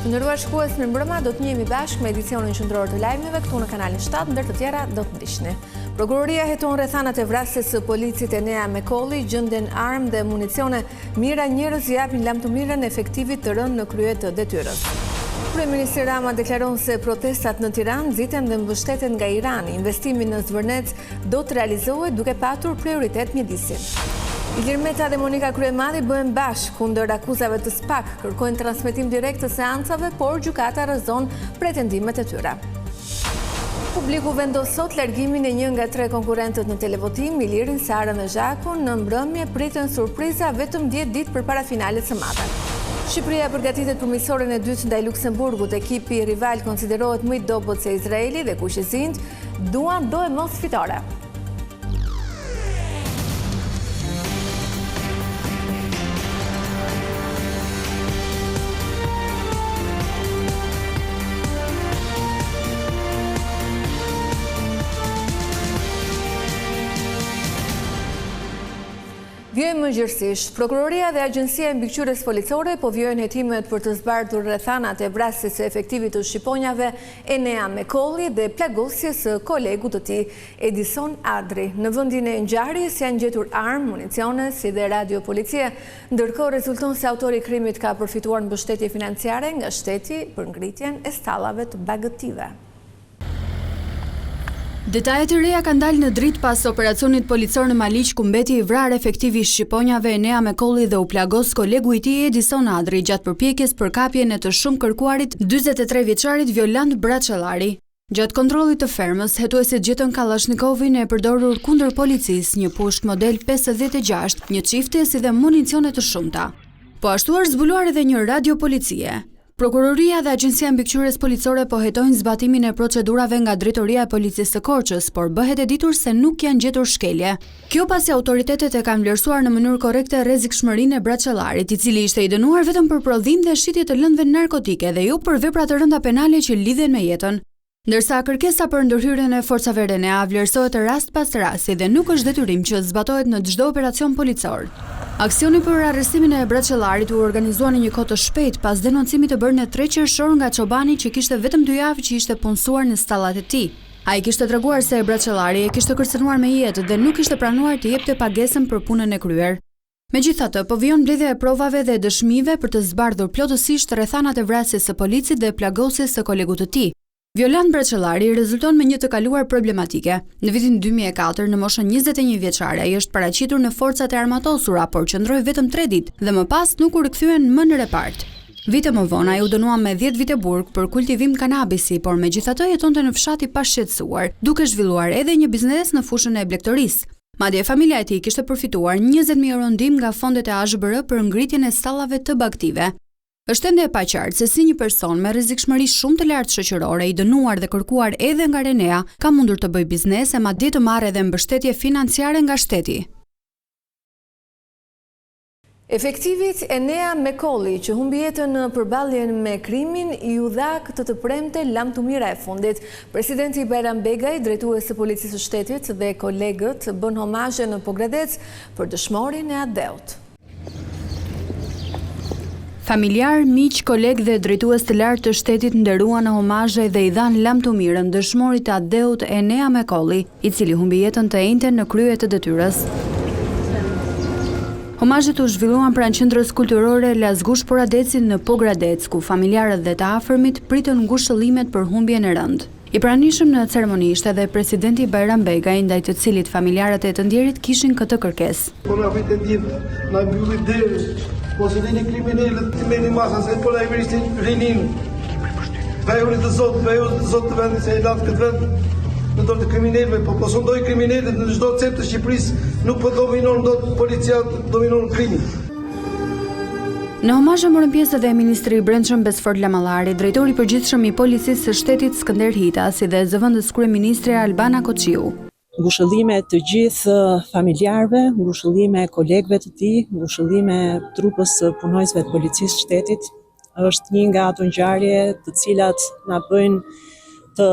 Të nderuar shikues, mirëmbrëma, do të njihemi bashkë me edicionin qendror të lajmeve këtu në kanalin 7, ndër të tjera do të ndiqni. Prokuroria heton rrethanat e vrasjes së policit Enea Mekolli, gjenden armë dhe municione, mira njerëz japin lamtumirën efektivit të rënë në krye të detyrës. Kryeministri Rama deklaron se protestat në Tiranë nxiten dhe mbështeten nga Irani. Investimi në Zvërnec do të realizohet duke patur prioritet mjedisin. Ilir Meta dhe Monika Kryemadi bëhen bashkë kundër akuzave të SPAK, kërkojnë transmetim direkt të seancave, por gjykata rrezon pretendimet e tyre. Publiku vendos sot largimin e një nga 3 konkurrentët në televotim, Ilirin, Sarën dhe Zhakun. Në mbrëmje priten surpriza vetëm 10 ditë përpara finalet së madhe. Shqipëria përgatitet për miqësorin e dytë ndaj Luksemburgut. Ekipi rival konsiderohet më i dobët se Izraeli dhe kuqëzind duan do e mos fitore. Vjojnë mëngjersisht, Prokuroria dhe Agjencia e Mbikëqyrjes Policore po vjojnë hetimet për të zbardhur rrethanat e vrasjes së efektivit të shqiponjave Enea Mekolli dhe plagosjes së kolegut të tij, Edison Adri. Në vendin e ngjarjes janë gjetur armë, municione, si dhe radio policie, ndërkohë rezulton se autori i krimit ka përfituar mbështetje financiare nga shteti për ngritjen e stallave të bagëtive. Detajet e reja kanë dalë në dritë pas operacionit policor në Maliq, ku mbeti i vrarë efektivi i shqiponjave Enea Mekolli dhe u plagos kolegu i tij Edison Adri gjatë përpjekjes për kapjen e të shumë kërkuarit 43 vjeçarit Violant Braçellari. Gjatë kontrollit të fermës, hetuesit gjetën Kalashnikovin e përdorur kundër policisë, një pushk model 56, një çifte si dhe municione të shumta. Po ashtu është zbuluar edhe një radio policie. Prokuroria dhe Agjencia e Mbikëqyrjes Policore po hetojnë zbatimin e procedurave nga Drejtoria e Policisë së Korçës, por bëhet e ditur se nuk janë gjetur shkelje. Kjo pasi autoritetet e kanë vlerësuar në mënyrë korrekte rrezikshmërinë e Braçellarit, i cili ishte i dënuar vetëm për prodhim dhe shitje të lëndëve narkotike dhe jo për vepra të rënda penale që lidhen me jetën. Ndërsa kërkesa për ndërhyrjen e forcave RENEA vlerësohet rast pas rasti dhe nuk është detyrim që zbatohet në çdo operacion policor. Aksioni për arrestimin e Braçellarit u organizua në një kohë të shpejtë pas denoncimit të bërë në 3 qershor nga çobani që kishte vetëm 2 javë që ishte punësuar në stallat e tij. Ai kishte treguar se Braçellari e kishte kërcënuar me jetë dhe nuk ishte pranuar të jepte pagesën për punën e kryer. Megjithatë, po vijon mbledhja e provave dhe dëshmive për të zbardhur plotësisht rrethanat e vrasjes së policit dhe plagosjes së kolegut të tij. Violant Braçellari rezulton me një të kaluar problematike. Në vitin 2004, në moshën 21 vjeçare, ai është paraqitur në forcat e armatosura, por qëndroi vetëm 3 ditë dhe më pas nuk u rikthyen më në repart. Vite më vonë ai u dënua me 10 vite burg për kultivim kanabisi, por megjithatë jetonte në fshat i pashqetësuar, duke zhvilluar edhe një biznes në fushën e blegtorisë. Madje familja e tij kishte përfituar 20.000 euro ndihmë nga fondet e AZBR për ngritjen e stallave të bagëtive. Është ende e paqartë se si një person me rrezikshmëri shumë të lartë shoqërore, i dënuar dhe kërkuar edhe nga RENEA, ka mundur të bëjë biznes e madje të marrë edhe mbështetje financiare nga shteti. Efektivit Enea Mekolli, që humbi jetën në përballjen me krimin, i u dha këtë të premte lamtumira e fundit. Presidenti Bajram Begaj, drejtues së Policisë së Shtetit dhe kolegët bën homazhe në Pogradec për dëshmorin e Adeut. Familjar, miq, koleg dhe drejtues të lartë të shtetit nderuan në homazhe dhe i dhanë lamtumirën dëshmorit të Adeut Enea Mekolli, i cili humbi jetën të njëjtën në krye të detyrës. Homazhet u zhvilluan pranë qendrës kulturore Lazgush Poradeci në Pogradec, ku familjarët dhe të afërmit pritën ngushëllimet për humbjen e rëndë. I pranishëm në ceremoni ishte edhe presidenti Bajram Begaj, ndaj të cilit familjarët e të ndjerit kishin këtë kërkesë. Po se dini kriminalët të meni masa se po la i vërishtin rinin. Vejurit të zot të vendin se i latë këtë vend në dorë të kriminalëve, po së ndoj kriminalët në çdo cep të Shqipërisë nuk po dominon do policia, dominon krimin. Në homazhe morën pjesë edhe Ministri i Brendshëm Besford Lamallari, drejtori i përgjithshëm i Policisë së Shtetit Skënder Hita, si dhe zëvendës kryeministre Albana Koçiu. Ngushëllime të gjithë familjarëve, ngushëllime kolegëve të tij, ngushëllime trupës së punojësve të policisë së shtetit. Është një nga ato ngjarje të cilat na bëjnë të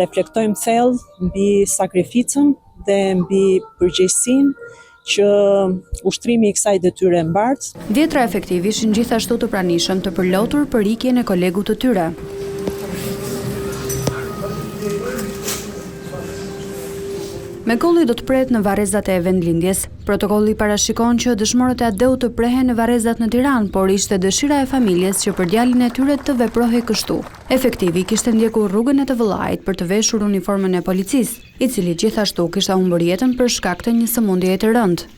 reflektojmë thellë mbi sakrificën dhe mbi përgjegjësinë që ushtrimi i kësaj detyre mbart. 10 efektiv ishin gjithashtu të pranishëm të përlotur për ikjen e kolegut të tyre. Mekolli do të pret në varrezat e vendlindjes. Protokolli parashikon që dëshmorët e Adeu të prehen në varrezat në Tiranë, por ishte dëshira e familjes që për djalin e tyre të veprohej kështu. Efektivi kishte ndjekur rrugën e të vëllait për të veshur uniformën e policisë, i cili gjithashtu kishte humbur jetën për shkak të një sëmundjeje të rëndë.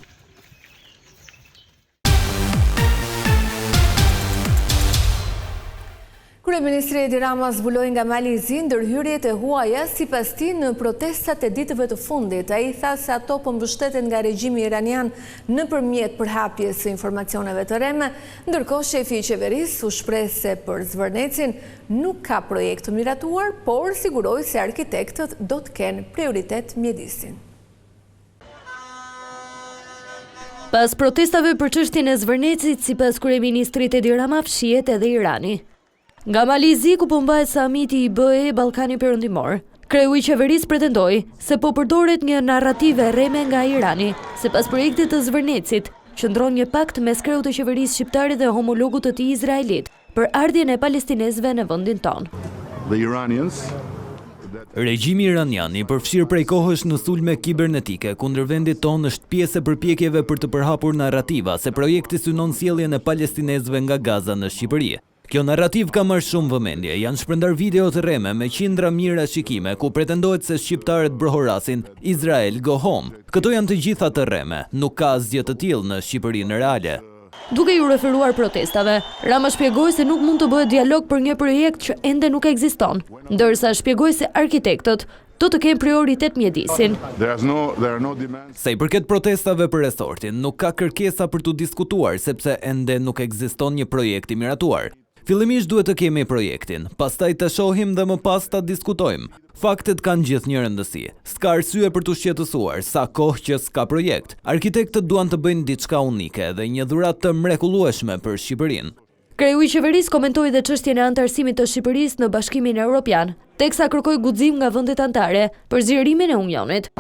Kryeministri Edi Rama zbuloi nga Mali i Zi ndërhyrjet e huaja sipas tij në protestat e ditëve të fundit. Ai tha se ato po mbështeten nga regjimi iranian nëpërmjet përhapjes së informacioneve të rreme, ndërkohë shefi i qeverisë u shpreh se për Zvërnecin nuk ka projekt të miratuar, por siguroi se arkitektët do të kenë prioritet mjedisin. Pas protestave për çështjen e Zvërnecit, sipas kryeministrit Edi Rama, fshihet edhe Irani. Nga Mali i Zi, ku po mbahet samiti i BE Ballkani Perëndimor, kreu i qeverisë pretendoi se po përdoret një narrative rreme nga Irani, sipas projektit të Zvërnecit, qëndron një pakt mes kreut të qeverisë shqiptare dhe homologut të tij izraelit për ardhjen e palestinezëve në vendin tonë. Regjimi iranian i përfshirë prej kohësh në sulme kibernetike kundër vendit tonë është pjesë e përpjekjeve për të përhapur narrativa se projekti synon sjelljen e palestinezëve nga Gaza në Shqipëri. Kjo narrativ ka marrë shumë vëmendje, janë shpërndar video të rreme me qindra mijëra shikime ku pretendohet se shqiptarët brohorasin Izrael go home. Këto janë të gjitha të rreme, nuk ka asgjë të tillë në Shqipërinë reale. Duke ju referuar protestave, Rama shpjegoi se nuk mund të bëhet dialog për një projekt që ende nuk ekziston, ndërsa shpjegoi se arkitektët do të kenë prioritet mjedisin. Sa i përket protestave për resortin, nuk ka kërkesa për të diskutuar sepse ende nuk ekziston një projekt i miratuar. Fillimisht duhet të kemi projektin, pastaj të shohim dhe më pas ta diskutojmë. Faktet kanë gjithë një rëndësi. S'ka arsye për të shqetësuar, sa kohë që s'ka projekt. Arkitektët duan të bëjnë diçka unike dhe një dhuratë të mrekullueshme për Shqipërinë. Kreu i qeverisë komentoi dhe çështjen e antarësimit të Shqipërisë në Bashkimin Evropian, teksa kërkoi guxim nga vendet anëtare për zgjerimin e unionit.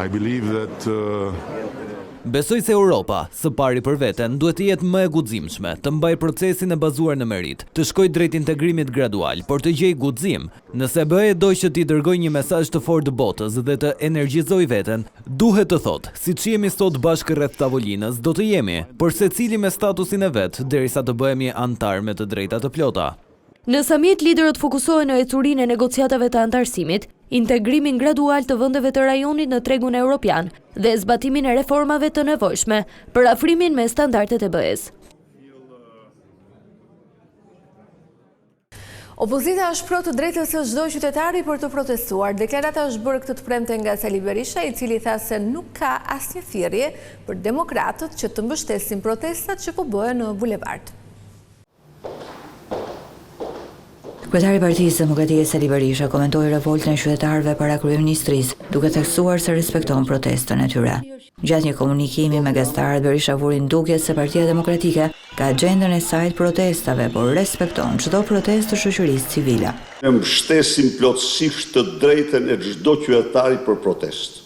Besoj se Europa, së pari për veten, duhet të jetë më e guximshme, të mbajë procesin e bazuar në merit, të shkojë drejt integrimit gradual, por të gjejë guxim. Nëse BE do që t'i dërgojë një mesazh të fortë botës dhe të energjizojë veten, duhet të thotë, siç jemi sot bashkë rreth tavolinës, do të jemi, por secili me statusin e vet, derisa të bëhemi antar me të drejta të plota. Në samit, liderët fokusohen në ecurinë e negociatave të antarësimit, integrimin gradual të vendeve të rajonit në tregun evropian dhe zbatimin e reformave të nevojshme për afrimin me standardet e BE-s. Opozita është pro të drejtës së çdo qytetari për të protestuar. Deklarata është bërë këtë të premte nga Sali Berisha, i cili tha se nuk ka asnjë thirrje për demokratët që të mbështesin protestat që po bëhen në bulevard. Kryetari i Partisë Demokratike Sali Berisha komentoi revoltën e qytetarëve para kryeministrisë, duke theksuar se respekton protestën e tyre. Gjatë një komunikimi me gazetarët, Berisha vuri ndukjet se Partia Demokratike ka agjendën e saj të protestave, por respekton çdo protestë të shoqërisë civile. Ne mbështesim plotësisht të drejtën e çdo qytetari për protestë,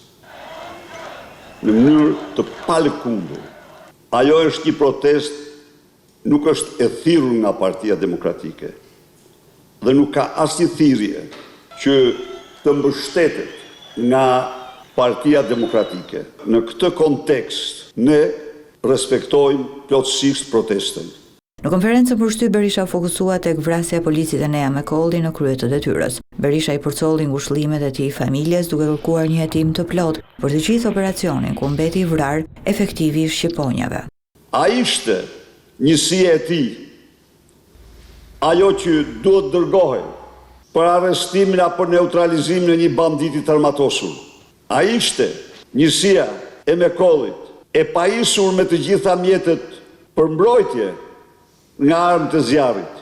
në mënyrë të palëkundur. Ajo është një protestë, nuk është e thirrur nga Partia Demokratike. Dhe nuk ka asnjë thirrje që të mbështetet nga Partia Demokratike. Në këtë kontekst, ne respektojmë plotësisht protestën. Në konferencën për shtyp, Berisha fokusua tek vrasja e policit e Nea Mekolli në krye të detyrës. Berisha i përcolli ngushëllimet e tij familjes duke kërkuar një hetim të plotë për të gjithë operacionin ku mbeti i vrarë efektivi i shqiponjave. Ai ishte njësia e tij, ajo që duhet dërgohej për arrestimin apo neutralizimin e një banditi të armatosur. Ai ishte njësia e Mekollit, e pajisur me të gjitha mjetet për mbrojtje nga armët të zjarrit.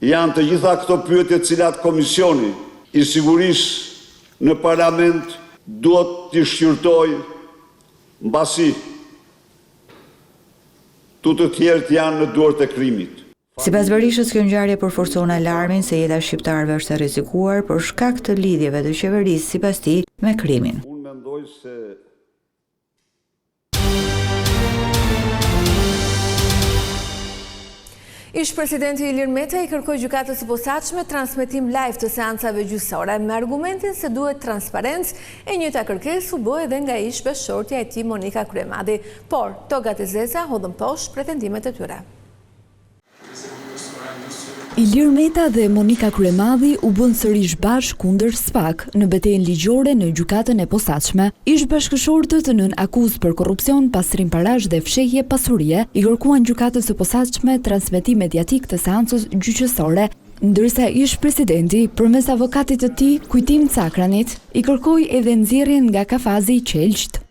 Janë të gjitha këto pyetje të cilat Komisioni i Sigurisë në Parlament duhet t'i shqyrtojë, mbasi të tjerët janë në duart e krimit. Sipas Berishës, kjo ngjarje përforcon alarmin se jeta e shqiptarëve është e rrezikuar për shkak të lidhjeve të qeverisë sipas tij me krimin. Unë mendoj se Ish presidenti Ilir Meta i kërkoi gjykatës së posaçme transmetim live të seancave gjyqësore me argumentin se duhet transparencë. E njëjta kërkesë u bë edhe nga ish bashkëshortja e tij Monika Kryemadi, por Toga Tezeza hodhën poshtë pretendimet e tyre. Ilir Meta dhe Monika Kryemadi u bën sërish bashkë kundër SPAK në betejën ligjore në gjykatën e posaçme. Ish bashkëshortët nën akuzë për korrupsion, pastrim parash dhe fshehje pasurie i kërkuan gjykatës së posaçme transmetim mediatik të seancës gjyqësore, ndërsa ish presidenti përmes avokatit të tij, Kujtim Cakranit, i kërkoi edhe nxjerrjen nga kafazi i Qelqt.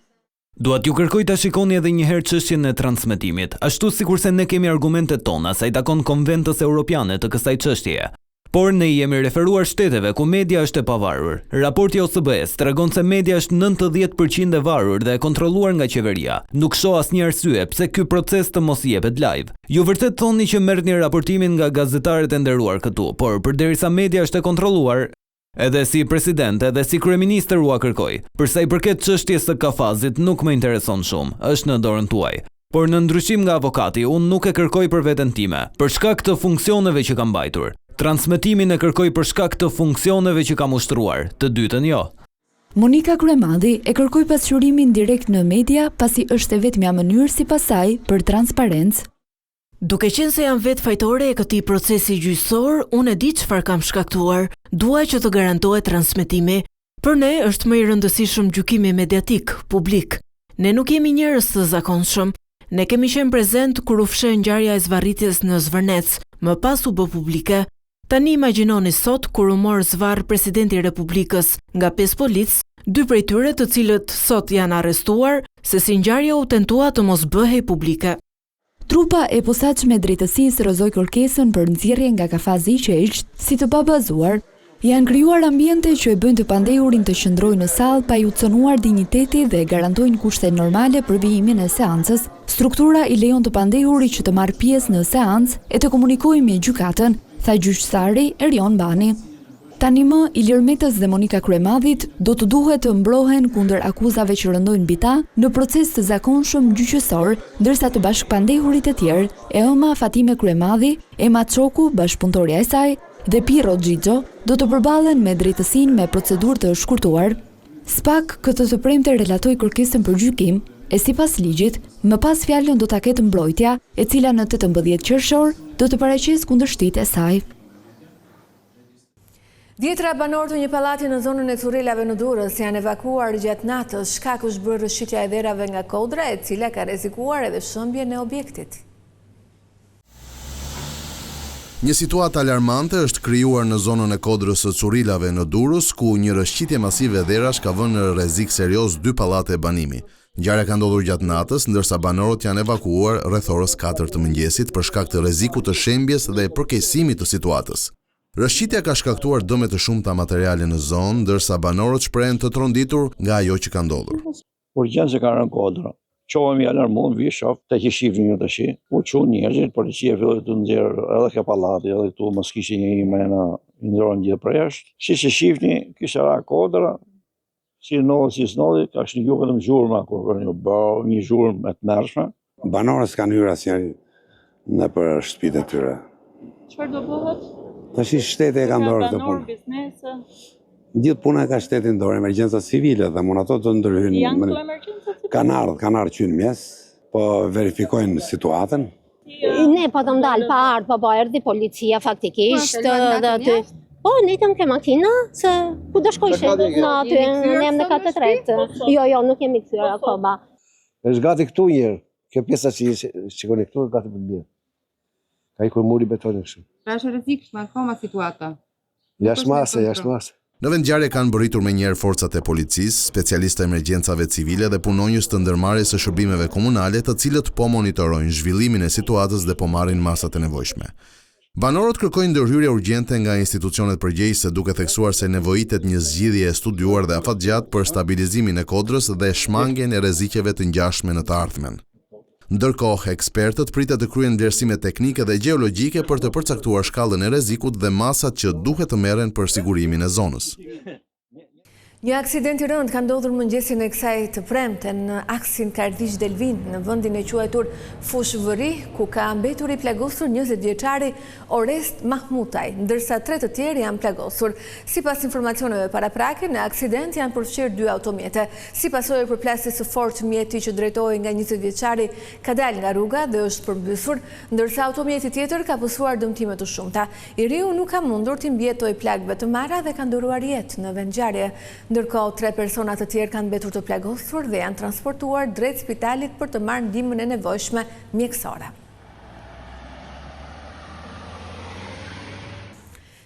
Dua t'ju kërkoj ta shikoni edhe një herë çështjen e transmetimit, ashtu sikurse ne kemi argumentet tona sa i takon konventës europiane të kësaj çështjeje. Por ne jemi referuar shteteve ku media është e pavarur. Raporti OSBE-s tregon se media është 90% e varur dhe e kontrolluar nga qeveria. Nuk shoh asnjë arsye pse ky proces të mos jepet live. Ju vërtet thoni që merrni raportimin nga gazetarët e nderuar këtu, por përderisa media është e kontrolluar, edhe si president, edhe si kryeministër ua kërkoj. Për sa i përket çështjes së kafazit nuk më intereson shumë, është në dorën tuaj. Por në ndryshim nga avokati, unë nuk e kërkoj për veten time, për shkak të funksioneve që kam mbajtur. Transmetimin e kërkoj për shkak të funksioneve që kam ushtruar, të dytën jo. Monika Kryemadi e kërkoi pasqyrimin direkt në media pasi është e vetmja mënyrë sipas saj për transparencë. Duke qenë se jam vetë fajtore e këtij procesi gjyqësor, unë e di çfarë kam shkaktuar. Dua që të garantohet transmetimi. Për ne është më i rëndësishëm gjykimi mediatik, publik. Ne nuk jemi njerëz të zakonshëm. Ne kemi qenë prezent kur u fsheh ngjarja e zvarritjes në Zvërnec, më pas u bë publike. Tani imagjinoni sot kur u mor zvarr presidenti i Republikës nga 5 polic, 2 prej tyre të cilët sot janë arrestuar, se si ngjarja u tentua të mos bëhej publike. Trupa e posaçme drejtësisë rrëzoi kërkesën për nxjerrje nga kafazi i Qelqt si të pabazuar. Janë krijuar ambiente që e bëjnë të pandehurin të qëndrojë në sallë pa i cënuar dinjiteti dhe garantojnë kushte normale për vijimin e seancës. Struktura i lejon të pandehurit që të marrë pjesë në seancë e të komunikojë me gjykatën, tha gjyqësari Erion Bani. Tani më, Ilir Metës dhe Monika Kryemadit do të duhet të mbrohen kundër akuzave që rëndojnë mbi ta në proces të zakonshëm gjyqësor, ndërsa të bashkëpandehurit e tjerë, Eoma Fatime Kryemadi, Ema Çoku, bashkëpunëtorja e saj, dhe Piro Xhixho, do të përballen me drejtësinë me procedurë të shkurtuar. SPAK këtë të premte relatoi kërkesën për gjykim, e sipas ligjit, më pas fjalën do ta ketë mbrojtja, e cila në 18 qershor do të paraqesë kundërshtitë e saj. Dhjetra banorë të një pallati në zonën e Currelave në Durrës janë evakuar gjatë natës. Shkaku është bërë rrëshqitja e dherave nga kodra, e cila ka rrezikuar edhe shëmbjen e objektit. Një situatë alarmante është krijuar në zonën e kodrës së Currelave në Durrës, ku një rrëshqitje masive dherash ka vënë në rrezik serioz 2 pallate banimi. Ngjarja ka ndodhur gjatë natës, ndërsa banorët janë evakuar rreth orës 4 të mëngjesit për shkak të rrezikut të shembjes dhe përkeqësimit të situatës. Rrëshqitja ka shkaktuar dëme të shumta materiale në zonë, ndërsa banorët shprehen të tronditur nga ajo që ka ndodhur. Urgjencë që ka rënë kodra. Qohemi alarmuar, vi shof, te që shifni ju tash. U çu njerëzit, policia filloi të nxjerr edhe ka pallati, edhe këtu mos kishin një imena, i ndrohen gjithë për jashtë. Siç e shifni, kisha ra kodra, si snodhi, ka shniu vetëm zhurma kur një zhurmë e tmerrshme. Banorët kanë hyrë asnjëri në për shtëpitë e tyre. Çfarë do bëhet? Tash shteti e ka dorë këtë punë. Gjithë puna ka shteti në dorë, emergjenca civile dhe mund ato të ndërhyjnë. Janë këto emergjenca civile? Kanë ardhur që në mes, po verifikojnë situatën. Ne po të ndalë pa ardhë, po erdhi policia faktikisht. Po, ne jam ke makina, se ku do shkojshe në aty, ne jam në katë tretë. Jo, nuk jemi kthyer akoma. Është gati këtu njërë, kjo pjesa që shikoni këtu, gati për mirë. Ka i kur muri betonin kështu. Pra është rrezikshme akoma situata. Jashtëmarrëse. Në vendngjarje kanë bërritur me njerë forcat e policisë, specialistë e emergjencave civile dhe punonjës të ndërmarrjes së shërbimeve komunale, të cilët po monitorojnë zhvillimin e situatës dhe po marrin masat e nevojshme. Banorët kërkojnë ndërhyrje urgjente nga institucionet përgjegjëse, duke theksuar se nevojitet një zgjidhje e studiuar dhe afatgjatë për stabilizimin e kodrës dhe shmangjen e rrezikeve të ngjashme në të ardhmen. Ndërkohë, ekspertët pritet të kryejnë vlerësime teknike dhe gjeologjike për të përcaktuar shkallën e rrezikut dhe masat që duhet të merren për sigurimin e zonës. Një aksident i rënd ka ndodhur mëngjesin e kësaj të premte në aksin Kardish Delvin në vendin e quajtur Fushvëri, ku ka mbetur i plagosur 20 vjeçari Orest Mahmutaj, ndërsa 3 të tjerë janë plagosur. Sipas informacioneve paraprake, në aksident janë përfshirë 2 automjete. Si pasojë e përplasjes së fortë, mjeti që drejtohej nga 20 vjeçari ka dalë nga rruga dhe është përmbysur, ndërsa automjeti tjetër ka pësuar dëmtime të shumta. I riu nuk ka mundur të mbjetoj plagëve të marra dhe ka ndëruar jetë në vendngjarje. Ndërkohë, 3 persona të tjerë kanë mbetur të plagosur dhe janë transportuar drejt spitalit për të marrë ndihmën e nevojshme mjekësore.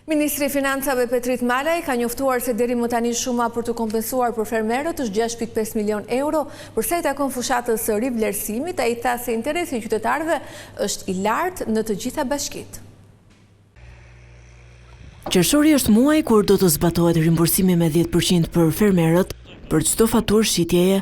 Ministri i Financave Petrit Malaj ka njoftuar se deri më tani shuma për të kompensuar për fermerët është 6.5 milion euro, përsa i takon fushatës së rivlerësimit, ai tha se interesi i qytetarëve është i lartë në të gjitha bashkitë. Qershori është muaj kur do të zbatohet rimbursimi me 10% për fermerët për çdo faturë shitjeje.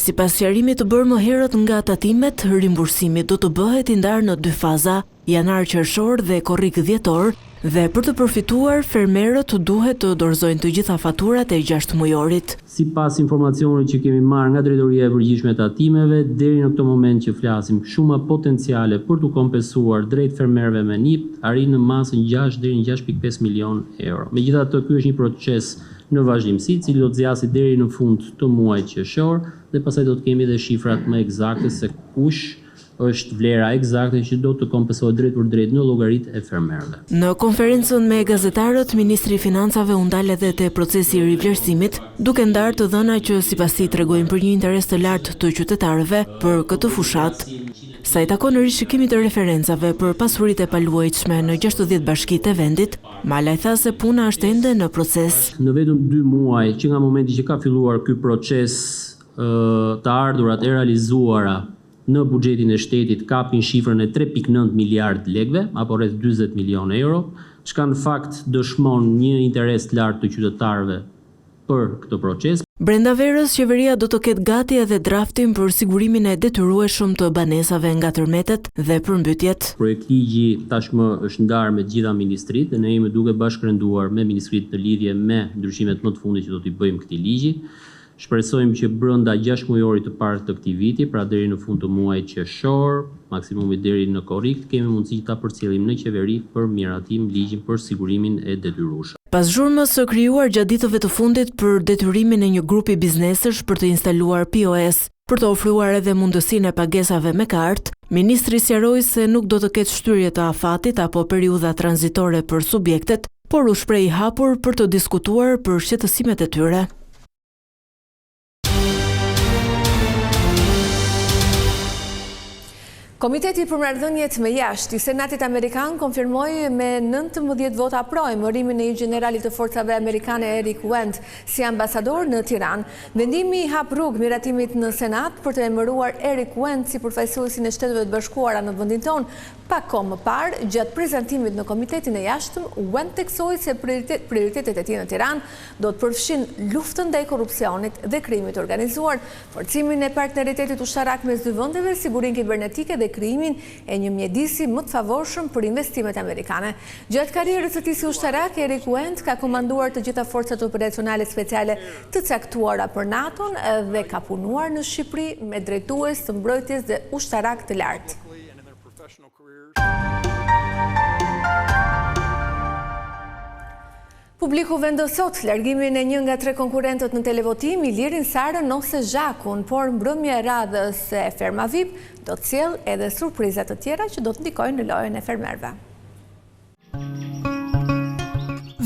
Sipas sqarimit të bërë më herët nga tatimet, rimbursimi do të bëhet i ndarë në 2 faza, janar-qershor dhe korrik-dhjetor, dhe për të përfituar, fermerët duhet të dorëzojnë të gjitha faturat e 6 mujorit. Sipas informacionit që kemi marrë nga Drejtoria e Përgjithshme e Tatimeve, deri në këtë moment që flasim, shuma potenciale për të kompensuar drejt fermerëve me NIP arrin në masën 6 deri në 6.5 milion euro. Megjithatë, ky është një proces në vazhdimsi, i cili do të zgjasë deri në fund të muajit qershor dhe pastaj do të kemi edhe shifrat më eksakte se kush është vlera eksakte që do të kompensohet drejt për drejt në llogaritë e fermerëve. Në konferencën me gazetarët, Ministri i Financave u ndal edhe te procesi i rivlerësimit, duke ndarë të dhëna që sipas tij tregojnë për një interes të lartë të qytetarëve për këtë fushat. Sa i takon rishikimit të referencave për pasuritë e paluajtshme në 60 bashkitë e vendit, Malaj tha se puna është ende në proces. Në vetëm 2 muaj që nga momenti që ka filluar ky proces, të ardhurat e realizuara në buxhetin e shtetit kapin shifrën e 3.9 miliard lekëve, apo rreth 40 milion euro, çka në fakt dëshmon një interes të lartë të qytetarëve për këtë proces. Brenda verës, qeveria do të ketë gati edhe draftin për sigurimin e detyrueshëm të banesave nga tërmetet dhe përmbytjet. Projektligji tashmë është ndarë me gjitha ministritë dhe ne jemi duke bashkërenduar me ministritë në lidhje me ndryshimet më të fundit që do t'i bëjmë këtij ligji. Shpresojmë që brenda 6 mujorit të parë të këtij viti, pra deri në fund të muajit qershor, maksimumi deri në korrik, kemi mundësi ta përcjellim në qeveri për miratim ligjin për sigurimin e detyrueshëm. Pas zhurmës së krijuar gjatë ditëve të fundit për detyrimin e një grupi biznesesh për të instaluar POS, për të ofruar edhe mundësinë e pagesave me kartë, ministri sqaroi se nuk do të ketë shtyrje të afatit apo periudha tranzitore për subjektet, por u shpreh i hapur për të diskutuar për shqetësimet e tyre. Komiteti për Marrëdhëniet me Jashtë i Senatit Amerikan konfirmoi me 19 vota pro emërimin e generalit të forcave amerikane Eric Wendt si ambasador në Tiranë. Vendimi i hap rrugë miratimit në Senat për të emëruar Eric Wendt si përfaqësuesin e Shteteve të Bashkuara në vendin tonë. Pak kohë më parë, gjatë prezantimit në Komitetin e Jashtëm, Wendt theksoi se prioritetet e tij në Tiranë do të përfshin luftën ndaj korrupsionit dhe krimit organizuar, forcimin e partneritetit ushtarak mes dy vendeve, sigurinë kibernetike dhe krijimin e një mjedisi më të favorshëm për investimet amerikane. Gjatë karrierës së tij si ushtarak, Eric Wendt ka komanduar të gjitha forcat operacionale speciale të caktuara për NATO-n dhe ka punuar në Shqipëri me drejtues të mbrojtjes dhe ushtarak të lartë. Publiku vendosot largimin e një nga 3 konkurrentët në televotim, Ilirin Sarën ose Zhakun, por mbrëmja e radhës e Ferma VIP do të sjellë edhe surprizat të tjera që do të ndikojnë në lojën e fermerëve.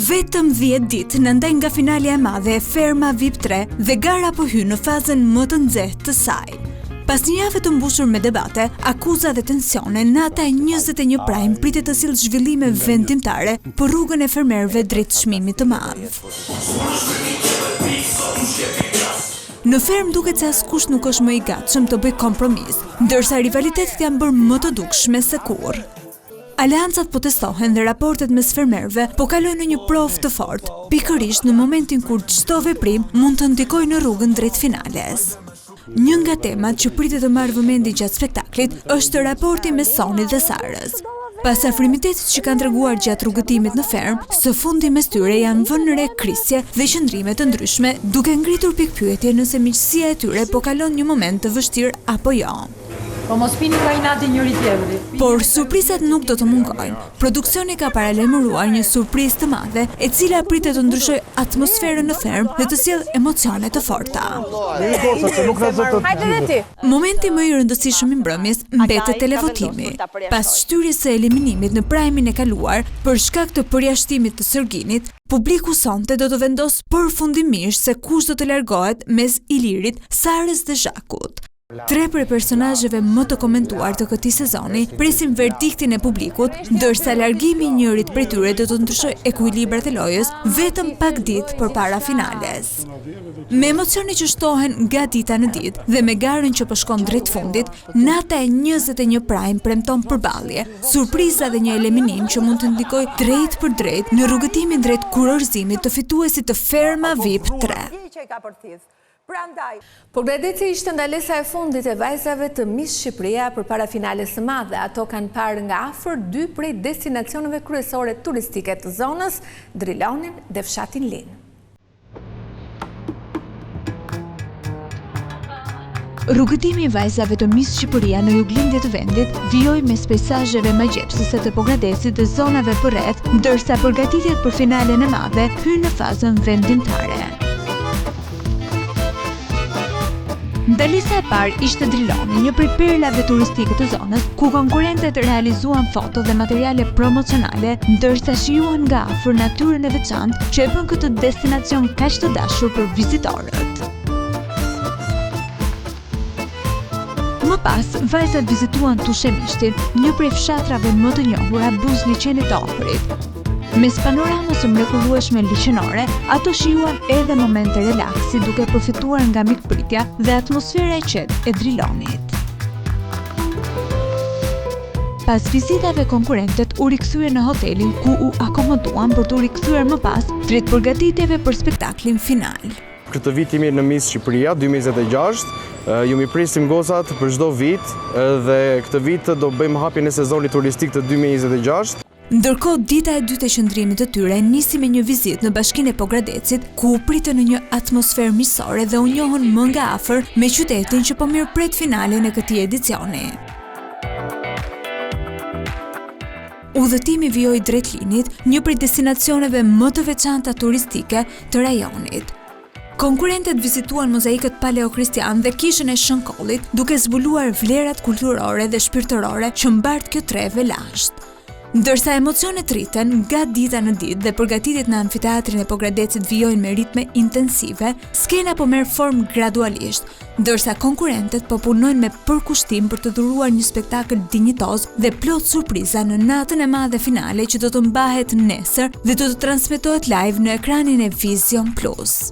Vetëm 10 ditë në ndaj nga finalja e madhe e Ferma VIP 3 dhe gara po hyn në fazën më të nxehtë të saj. Pas një javë të mbushur me debate, akuza dhe tensione, nata e 21 Prime pritet të sjellë zhvillime vendimtare për rrugën e fermerëve drejt çmimit të madh. Në ferm duket se askush nuk është më i gatshëm të bëjë kompromis, ndërsa rivalitetet janë bërë më të dukshme se kurrë. Aleancat po testohen dhe raportet mes fermerëve po kalojnë në një provë të fortë, pikërisht në momentin kur çdo veprim mund të ndikojë në rrugën drejt finales. Një nga temat që pritet të marrë vëmendje gjatë spektaklit është raporti mes Sonit dhe Sarës. Pas afrimitetit që kanë treguar gjatë rrugëtimit në fermë, së fundi mes tyre janë vënë re krisje dhe qëndrime të ndryshme, duke ngritur pikpyetje nëse miqësia e tyre po kalon një moment të vështirë apo jo. Po mos pini vajnati njëri tjetrit. Por surprizat nuk do të mungojnë. Produksioni ka paralajmëruar një surprizë të madhe, e cila pritet të ndryshojë atmosferën në fermë dhe të sjellë emocione të forta. Momenti më i rëndësishëm i mbrëmjes mbetet televotimi. Pas shtyrjes së eliminimit në prajmin e kaluar për shkak të përjashtimit të Sërginit, publiku sonte do të vendos përfundimisht se kush do të largohet mes Ilirit, Sarës dhe Zhakut. 3 prej personazheve më të komentuar të këtij sezoni presin verdiktin e publikut, ndërsa largimi i njërit prej tyre do të ndryshojë ekuilibrat e lojës vetëm pak ditë përpara finales. Me emocione që shtohen nga dita në ditë dhe me garën që po shkon drejt fundit, nata e 21 prime premton përballje, surpriza dhe një eliminim që mund të ndikojë drejt për drejt në rrugëtimin drejt kurorëzimit të fituesit të Ferma VIP 3. Pogradeci ishte ndalesa e fundit e vajzave të Miss Shqipëria përpara finales së madhe. Ato kanë parë nga afër 2 prej destinacioneve kryesore turistike të zonës, Drilonin dhe fshatin Lin. Rrugëtimi i vajzave të Miss Shqipëria në juglindje të vendit vijoi mes peisazheve magjepsëse të Pogradecit dhe zonave përreth, ndërsa përgatitjet për finalen e madhe hynë në fazën vendimtare. Ndalesa e parë ishte Driloni, një prej perlave turistike të zonës, ku konkurrentët realizuan foto dhe materiale promocionale, ndërsa shijuan nga afër natyrën e veçantë që e bën këtë destinacion kaq të dashur për vizitorët. Më pas, vajzat vizituan Tushemishtin, një prej fshatrave më të njohura buz liçenit të Ohrit. Mes panoramës së mrekullueshme liçenore, ato shijuan edhe momente relaksi duke përfituar nga mikpritja dhe atmosfera e qetë e Drilonit. Pas vizitave konkurrentët u rikthyen në hotelin ku u akomoduan për të rikthyer më pas drejt përgatitjeve për spektaklin final. Këtë vit jemi në Miss Shqipëria 2026, ju mi prisim gozat për çdo vit dhe këtë vit do bëjmë hapjen e sezonit turistik të 2026. Ndërkohë, dita e dytë e qëndrimit të tyre nisi me një vizitë në bashkinë e Pogradecit, ku u pritën në një atmosferë miqësore dhe u njohën më nga afër me qytetin që po mirëpret finalen e këtij edicioni. Udhëtimi vijoi drejt Linit, një prej destinacioneve më të veçanta turistike të rajonit. Konkurrentët vizituan mozaikët paleokristian dhe kishën e Shënkollit, duke zbuluar vlerat kulturore dhe shpirtërore që mbart kjo treve lashtë. Ndërsa emocionet rriten nga dita në ditë dhe përgatitjet në amfiteatrin e Pogradecit vijojnë me ritme intensive, skena po merr formë gradualisht, ndërsa konkurrentët po punojnë me përkushtim për të dhuruar një spektakël dinjitoz dhe plot surpriza në natën e madhe finale që do të mbahet nesër dhe do të transmetohet live në ekranin e Vision Plus.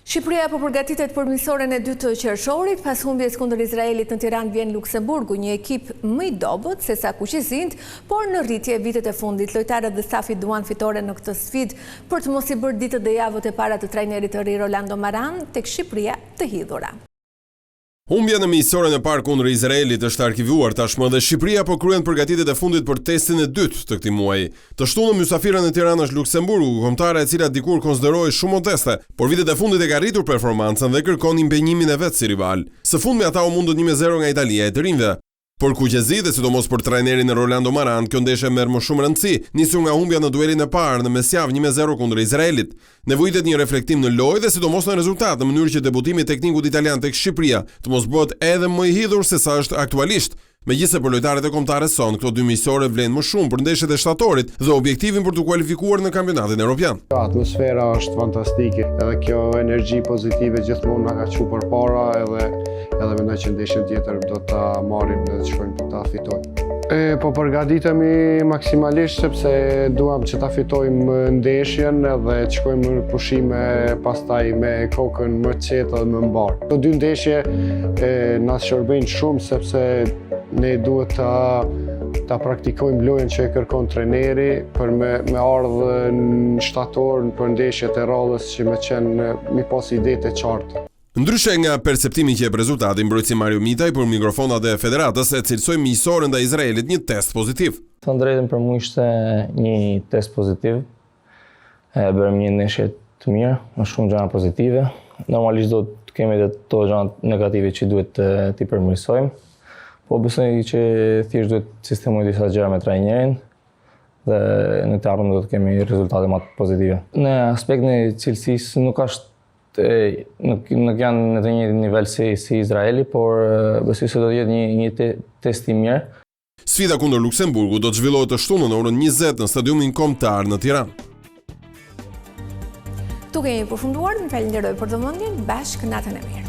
Shqipëria po përgatitet për misionin e dytë të qershorit, pas humbjes kundër Izraelit në Tiranë vjen Luksemburgu, një ekip më i dobët se sa kuqizint, por në rritje vitet e fundit. Lojtarët dhe stafi duan fitore në këtë sfidë për të mos i bërë ditët dhe javët e para të trajnerit të ri Rolando Maran tek Shqipëria të hidhura. Humbja në miqësorën e parë kundër Izraelit është arkivuar tashmë dhe Shqipëria po kryen përgatitjet e fundit për testin e dytë të këtij muaji. Të shtunën mysafirën e Tiranës është Luksemburgu, kombëtare e cila dikur konsiderohej shumë modeste, por vitet e fundit e ka rritur performancën dhe kërkon impenjimin e vet si rival. Së fundmi ata u mundën 1-0 nga Italia e të rinjve. Por kuqezi dhe sidomos për trajnerin e Rolando Maran, kjo ndeshje merr më shumë rëndësi, nisur nga humbja në duelin e parë në mesjavë 1-0 kundër Izraelit. Nevojitet një reflektim në lojë dhe sidomos në rezultat, në mënyrë që debutimi i teknikut italian tek Shqipëria të mos bëhet edhe më i hidhur se sa është aktualisht. Megjithëse për lojtarët e kombëtares son, këto dy miqësorë vlen më shumë për ndeshjet e shtatorit dhe objektivin për të kualifikuar në kampionatin evropian. Atmosfera është fantastike, edhe kjo energji pozitive gjithmonë na ka çuar përpara edhe mendoj që ndeshjen tjetër do ta marrim dhe të shkojmë për ta fitojmë. Po përgatitemi maksimalisht sepse duam që ta fitojmë ndeshjen edhe të shkojmë në pushime pastaj me kokën më të qetë dhe më mbar. Këto dy ndeshje na shërbejnë shumë sepse ne duhet ta ta praktikojmë lojën që e kërkon trajneri për me ardhë në shtator për ndeshjet e radhës që me qenë mi pas idetë e qartë. Ndryshe nga perceptimi që jep rezultati, mbrojtësi Mario Mitaj për mikrofonat e federatës e cilësoi miqësorën ndaj Izraelit një test pozitiv. Thënë drejtën për mua ishte një test pozitiv. Bërëm një ndeshje të mirë, me shumë gjëra pozitive. Normalisht do të kemi edhe to gjëra negative që duhet t'i përmirësojmë. Po besoj që thjesht duhet sistemoj disa gjëra me trajnerin dhe në të ardhmen do të kemi rezultate më pozitive. Në aspektin e cilësisë nuk janë në të njëjtin nivel si Izraeli, por besoj se do të jetë një test i mirë. Sfida kundër Luksemburgut do të zhvillohet të shtunën në orën 20 në stadiumin kombëtar në Tiranë. Tu kemi përfunduar, më falenderoj për vëmendjen, bashkë natën e mirë.